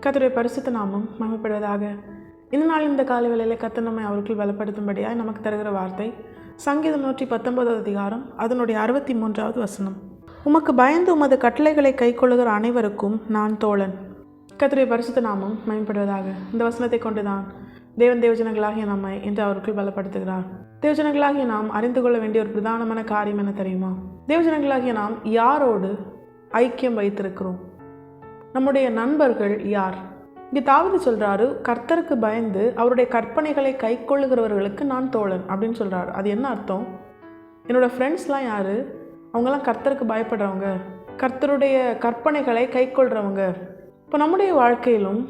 கர்த்தருடைய பரிசுத்த நாமம் மகிமைப்படுவதாக. இந்த நாள் இந்த காலை வேளையில் கர்த்தர் நம்மை அவருக்குள் பலப்படுத்தும்படியாய் நமக்கு தருகிற வார்த்தை சங்கீதம் 119 அதிகாரம் அதனுடைய 63வது வசனம். உமக்கு பயந்து உமது கட்டளைகளை கைக்கொள்ளுகிற அனைவருக்கும் நான் தோழன். கர்த்தருடைய பரிசுத்த நாமம் மகிமைப்படுவதாக. இந்த வசனத்தை கொண்டுதான் தேவன் தேவஜனங்களாகிய நம்மை இன்று அவருக்குள் பலப்படுத்துகிறார். தேவஜனங்களாகிய நாம் அறிந்து கொள்ள வேண்டிய ஒரு பிரதானமான காரியம் என்ன தெரியுமா? தேவஜனங்களாகிய நாம் யாரோடு ஐக்கியம் வைத்திருக்கிறோம்? நம்முடைய நண்பர்கள் யார்? இங்கே தாவீது சொல்கிறாரு, கர்த்தருக்கு பயந்து அவருடைய கற்பனைகளை கை கொள்ளுகிறவர்களுக்கு நான் தோழன் அப்படின்னு சொல்கிறாரு. அது என்ன அர்த்தம்? என்னோடய ஃப்ரெண்ட்ஸ்லாம் யார்? அவங்கெல்லாம் கர்த்தருக்கு பயப்படுறவங்க, கர்த்தருடைய கற்பனைகளை கை கொள்கிறவங்க. இப்போ நம்முடைய வாழ்க்கையிலும்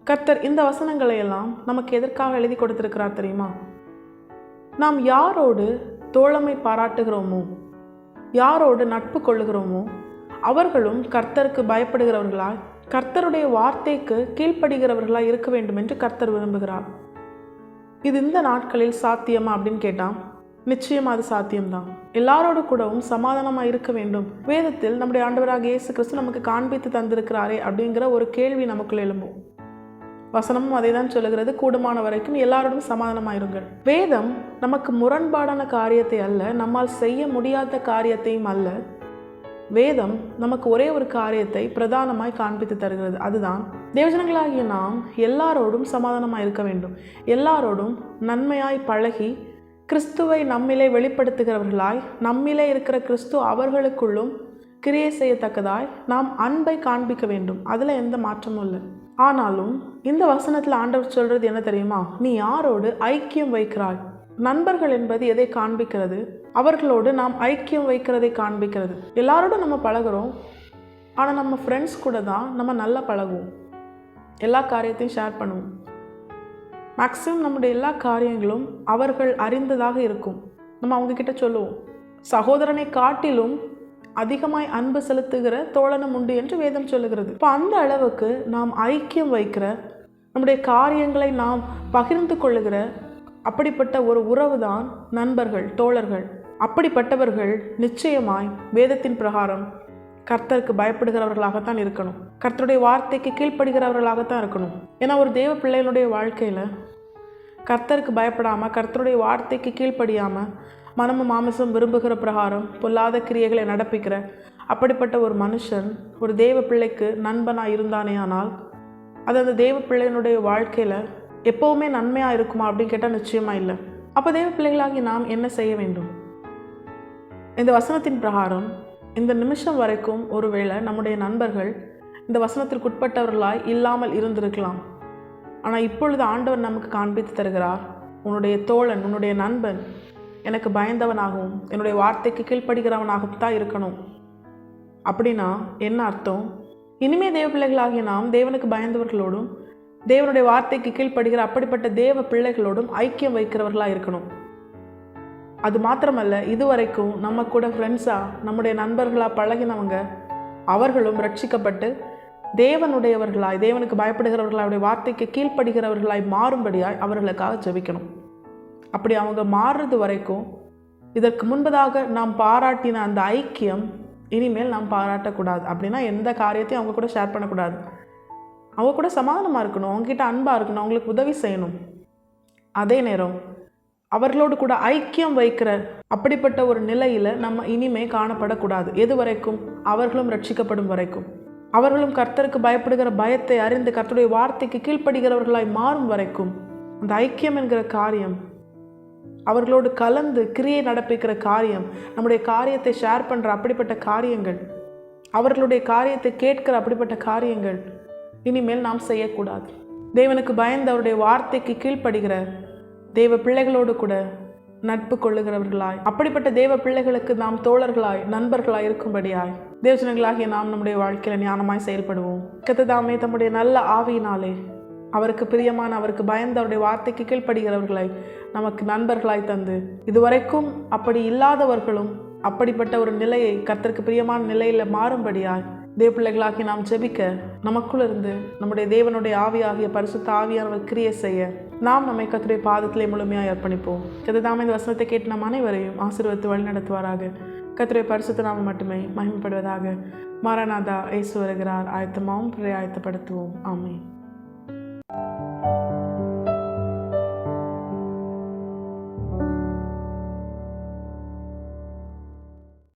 கர்த்தர் இந்த வசனங்களை எல்லாம் நமக்கு எதற்காக எழுதி கொடுத்துருக்கிறார் தெரியுமா? நாம் யாரோடு தோழமை பாராட்டுகிறோமோ, யாரோடு நட்பு கொள்ளுகிறோமோ அவர்களும் கர்த்தருக்கு பயப்படுகிறவர்களாய், கர்த்தருடைய வார்த்தைக்கு கீழ்ப்படுகிறவர்களாய் இருக்க வேண்டும் என்று கர்த்தர் விரும்புகிறார். இது இந்த நாட்களில் சாத்தியமா அப்படின்னு கேட்டால் நிச்சயம் அது சாத்தியம்தான். எல்லாரோடு கூடவும் சமாதானமாக இருக்க வேண்டும். வேதத்தில் நம்முடைய ஆண்டவராக இயேசு கிறிஸ்து நமக்கு காண்பித்து தந்திருக்கிறாரே அப்படிங்கிற ஒரு கேள்வி நமக்குள் எழும்பும். வசனமும் அதை தான் சொல்லுகிறது, கூடுமான வரைக்கும் எல்லாரோடும் சமாதானமாயிருங்கள். வேதம் நமக்கு முரண்பாடான காரியத்தை அல்ல, நம்மால் செய்ய முடியாத காரியத்தையும் அல்ல, வேதம் நமக்கு ஒரே ஒரு காரியத்தை பிரதானமாய் காண்பித்து தருகிறது. அதுதான் தேவஜனங்களாகிய நாம் எல்லாரோடும் சமாதானமாக இருக்க வேண்டும். எல்லாரோடும் நன்மையாய் பழகி கிறிஸ்துவை நம்மிலே வெளிப்படுத்துகிறவர்களாய், நம்மிலே இருக்கிற கிறிஸ்து அவர்களுக்குள்ளும் கிரியை செய்யத்தக்கதாய் நாம் அன்பை காண்பிக்க வேண்டும். அதில் எந்த மாற்றமும் இல்லை. ஆனாலும் இந்த வசனத்தில் ஆண்டவர் சொல்கிறது என்ன தெரியுமா? நீ யாரோடு ஐக்கியம் வைக்கிறாய்? நண்பர்கள் என்பது எதை காண்பிக்கிறது? அவர்களோடு நாம் ஐக்கியம் வைக்கிறதை காண்பிக்கிறது. எல்லாரோடும் நம்ம பழகிறோம், ஆனால் நம்ம ஃப்ரெண்ட்ஸ் கூட தான் நம்ம நல்லா பழகுவோம், எல்லா காரியத்தையும் ஷேர் பண்ணுவோம். மேக்ஸிமம் நம்முடைய எல்லா காரியங்களும் அவர்கள் அறிந்ததாக இருக்கும். நம்ம அவங்கக்கிட்ட சொல்லுவோம். சகோதரனை காட்டிலும் அதிகமாய் அன்பு செலுத்துகிற தோழனும் உண்டு என்று வேதம் சொல்லுகிறது. இப்போ அந்த அளவுக்கு நாம் ஐக்கியம் வைக்கிற, நம்முடைய காரியங்களை நாம் பகிர்ந்து கொள்ளுகிற அப்படிப்பட்ட ஒரு உறவு தான் நண்பர்கள், தோழர்கள். அப்படிப்பட்டவர்கள் நிச்சயமாய் வேதத்தின் பிரகாரம் கர்த்தருக்கு பயப்படுகிறவர்களாகத்தான் இருக்கணும், கர்த்தருடைய வார்த்தைக்கு கீழ்ப்படுகிறவர்களாகத்தான் இருக்கணும். ஏன்னா ஒரு தேவ பிள்ளைகளுடைய வாழ்க்கையில் கர்த்தருக்கு பயப்படாமல், கர்த்தருடைய வார்த்தைக்கு கீழ்ப்படியாமல், மனமும் மாமிசம் விரும்புகிற பிரகாரம் பொல்லாத கிரியைகளை நடப்பிக்கிற அப்படிப்பட்ட ஒரு மனுஷன் ஒரு தேவ பிள்ளைக்கு நண்பனாக இருந்தானே ஆனால் அது அந்த தேவ பிள்ளையினுடைய வாழ்க்கையில் எப்போவுமே நன்மையாக இருக்குமா அப்படின்னு கேட்டால் நிச்சயமாக இல்லை. அப்போ தேவ பிள்ளைகளாகி நாம் என்ன செய்ய வேண்டும்? இந்த வசனத்தின் பிரகாரம் இந்த நிமிஷம் வரைக்கும் ஒருவேளை நம்முடைய நண்பர்கள் இந்த வசனத்திற்கு உட்பட்டவர்களாய் இல்லாமல் இருந்திருக்கலாம். ஆனால் இப்பொழுது ஆண்டவர் நமக்கு காண்பித்து தருகிறார், உன்னுடைய தோழன், உன்னுடைய நண்பன் எனக்கு பயந்தவனாகவும் என்னுடைய வார்த்தைக்கு கீழ்ப்படுகிறவனாகவும் தான் இருக்கணும். அப்படின்னா என்ன அர்த்தம்? இனிமே தேவ பிள்ளைகளாகிய நாம் தேவனுக்கு பயந்தவர்களோடும் தேவனுடைய வார்த்தைக்கு கீழ்ப்படுகிற அப்படிப்பட்ட தேவ பிள்ளைகளோடும் ஐக்கியம் வைக்கிறவர்களாக இருக்கணும். அது மாத்திரமல்ல, இதுவரைக்கும் நம்ம கூட ஃப்ரெண்ட்ஸாக நம்முடைய நண்பர்களாக பழகினவங்க அவர்களும் ரட்சிக்கப்பட்டு தேவனுடையவர்களாய், தேவனுக்கு பயப்படுகிறவர்களாய், வார்த்தைக்கு கீழ்ப்படுகிறவர்களாய் மாறும்படியாய் அவர்களுக்காக ஜெபிக்கணும். அப்படி அவங்க மாறுறது வரைக்கும் இதற்கு முன்பதாக நாம் பாராட்டின அந்த ஐக்கியம் இனிமேல் நாம் பாராட்டக்கூடாது. அப்படின்னா எந்த காரியத்தையும் அவங்க கூட ஷேர் பண்ணக்கூடாது. அவங்க கூட சமாதானமாக இருக்கணும், அவங்ககிட்ட அன்பாக இருக்கணும், அவங்களுக்கு உதவி செய்யணும். அதே நேரம் அவர்களோடு கூட ஐக்கியம் வைக்கிற அப்படிப்பட்ட ஒரு நிலையில் நம்ம இனிமே காணப்படக்கூடாது. எது வரைக்கும்? அவர்களும் ரட்சிக்கப்படும் வரைக்கும், அவர்களும் கர்த்தருக்கு பயப்படுகிற பயத்தை அறிந்து கர்த்தருடைய வார்த்தைக்கு கீழ்ப்படுகிறவர்களாய் மாறும் வரைக்கும் அந்த ஐக்கியம் என்கிற காரியம், அவர்களோடு கலந்து கிரியை நடப்பிக்கிற காரியம், நம்முடைய காரியத்தை ஷேர் பண்ணுற அப்படிப்பட்ட காரியங்கள், அவர்களுடைய காரியத்தை கேட்கிற அப்படிப்பட்ட காரியங்கள் இனிமேல் நாம் செய்யக்கூடாது. தேவனுக்கு பயந்து அவருடைய வார்த்தைக்கு கீழ்ப்படுகிற தேவ பிள்ளைகளோடு கூட நட்பு கொள்ளுகிறவர்களாய், அப்படிப்பட்ட தேவ பிள்ளைகளுக்கு நாம் தோழர்களாய், நண்பர்களாய் இருக்கும்படியாய் தேவஜனங்களாகிய நாம் நம்முடைய வாழ்க்கையில் ஞானமாய் செயல்படுவோம். கர்த்தர் தம்முடைய நல்ல ஆவியினாலே அவருக்கு பிரியமான, அவருக்கு பயந்து அவருடைய வார்த்தைக்கு கீழ்ப்படுகிறவர்களை நமக்கு நண்பர்களாய் தந்து, இதுவரைக்கும் அப்படி இல்லாதவர்களும் அப்படிப்பட்ட ஒரு நிலையை கர்த்தருக்கு பிரியமான நிலையில் மாறும்படியாய் தேவ பிள்ளைகளாகி நாம் ஜெபிக்க, நமக்குள் இருந்து நம்முடைய தேவனுடைய ஆவியாகிய பரிசுத்த ஆவியானவர் கிரியை செய்ய நாம் நம்மை கர்த்தருடைய பாதத்திலே முழுமையாக அர்ப்பணிப்போம். கர்த்தர் இந்த வசனத்தை கேட்டு நம் அனைவரையும் ஆசீர்வதித்து வழி நடத்துவாராக. கர்த்தருடைய பரிசுத்த நாமம் மட்டுமே மகிமைப்படுவதாக. மாரநாதா, இயேசு வருகிறார். ஆயத்தமாவும் ஆயத்தப்படுத்துவோம். ஆமென்.